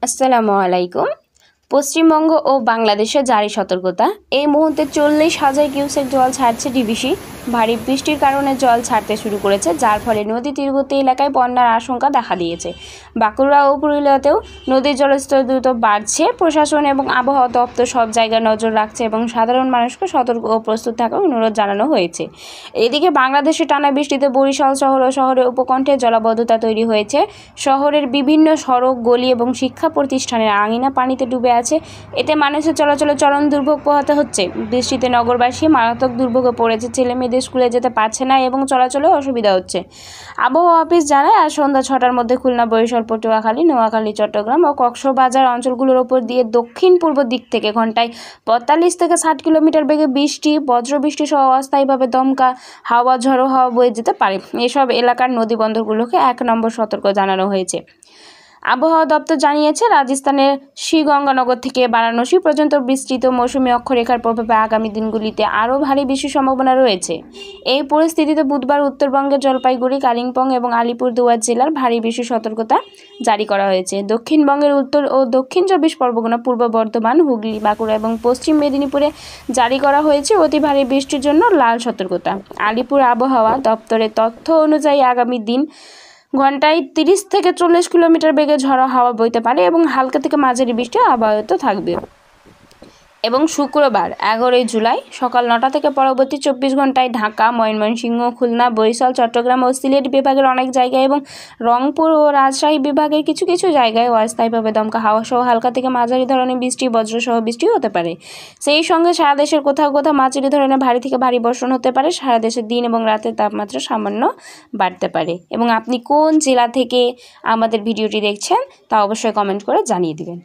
আসসালামু আলাইকুম। পশ্চিমবঙ্গ ও বাংলাদেশে জারি সতর্কতা। এই মুহূর্তে 40,000 কিউসেক জল ছাড়ছে ডিভিসি। ভারী বৃষ্টির কারণে জল ছাড়তে শুরু করেছে, যার ফলে নদী তীরবর্তী এলাকায় বন্যার আশঙ্কা দেখা দিয়েছে। বাঁকুড়া ও পুরুলিয়াতেও নদীর জলস্তর দ্রুত বাড়ছে। প্রশাসন এবং আবহাওয়া দপ্তর সব জায়গায় নজর রাখছে এবং সাধারণ মানুষকে সতর্ক ও প্রস্তুত থাকার অনুরোধ জানানো হয়েছে। এদিকে বাংলাদেশে টানা বৃষ্টিতে বরিশাল শহর ও শহরের উপকণ্ঠে জলাবদ্ধতা তৈরি হয়েছে। শহরের বিভিন্ন সড়ক, গলি এবং শিক্ষা প্রতিষ্ঠানের আঙিনা পানিতে ডুবে আছে। এতে মানুষের চলাচলে চরম দুর্ভোগ পোহাতে হচ্ছে। বৃষ্টিতে নগরবাসী মারাত্মক দুর্ভোগে পড়েছে। ছেলে মেয়েদের স্কুলে যেতে পারছে না এবং চলাচলে অসুবিধা হচ্ছে। আবহাওয়া অফিস জানায়, আজ সন্ধ্যা 6টার মধ্যে খুলনা, বরিশাল, পটুয়াখালী, নোয়াখালী, চট্টগ্রাম ও কক্সবাজার অঞ্চলগুলোর ওপর দিয়ে দক্ষিণ পূর্ব দিক থেকে ঘন্টায় 45 থেকে 60 কিলোমিটার বেগে বৃষ্টি, বজ্রবৃষ্টি সহ অস্থায়ীভাবে দমকা হাওয়া, ঝড়ো হাওয়া বয়ে যেতে পারে। এসব এলাকার নদী বন্দরগুলোকে 1 নম্বর সতর্ক জানানো হয়েছে। আবহাওয়া দপ্তর জানিয়েছে, রাজস্থানের শ্রীগঙ্গানগর থেকে বারাণসী পর্যন্ত বিস্তৃত মৌসুমী অক্ষরেখার প্রভাবে আগামী দিনগুলিতে আরও ভারী বৃষ্টির সম্ভাবনা রয়েছে। এই পরিস্থিতিতে বুধবার উত্তরবঙ্গের জলপাইগুড়ি, কালিম্পং এবং আলিপুরদুয়ার জেলার ভারী বৃষ্টির সতর্কতা জারি করা হয়েছে। দক্ষিণবঙ্গের উত্তর ও দক্ষিণ 24 পরগনা, পূর্ব বর্ধমান, হুগলি, বাঁকুড়া এবং পশ্চিম মেদিনীপুরে জারি করা হয়েছে অতি ভারী বৃষ্টির জন্য লাল সতর্কতা। আলিপুর আবহাওয়া দপ্তরের তথ্য অনুযায়ী আগামী দিন ঘন্টায় 30 থেকে 40 কিলোমিটার বেগে ঝড়ো হাওয়া বইতে পারে এবং হালকা থেকে মাঝারি বৃষ্টি অব্যাহত থাকবে। এবং শুক্রবার 11 জুলাই সকাল 9টা থেকে পরবর্তী 24 ঘন্টায় ঢাকা, ময়মনসিংহ, খুলনা, বরিশাল, চট্টগ্রাম ও সিলেট বিভাগের অনেক জায়গায় এবং রংপুর ও রাজশাহী বিভাগের কিছু কিছু জায়গায় অস্থায়ীভাবে দমকা হাওয়া সহ হালকা থেকে মাঝারি ধরনের বৃষ্টি, বজ্রসহ বৃষ্টি হতে পারে। সেই সঙ্গে সারা দেশের কোথাও কোথাও মাঝারি ধরনের ভারী থেকে ভারী বর্ষণ হতে পারে। সারা দেশের দিন এবং রাতের তাপমাত্রা সামান্য বাড়তে পারে। এবং আপনি কোন জেলা থেকে আমাদের ভিডিওটি দেখছেন তা অবশ্যই কমেন্ট করে জানিয়ে দিবেন।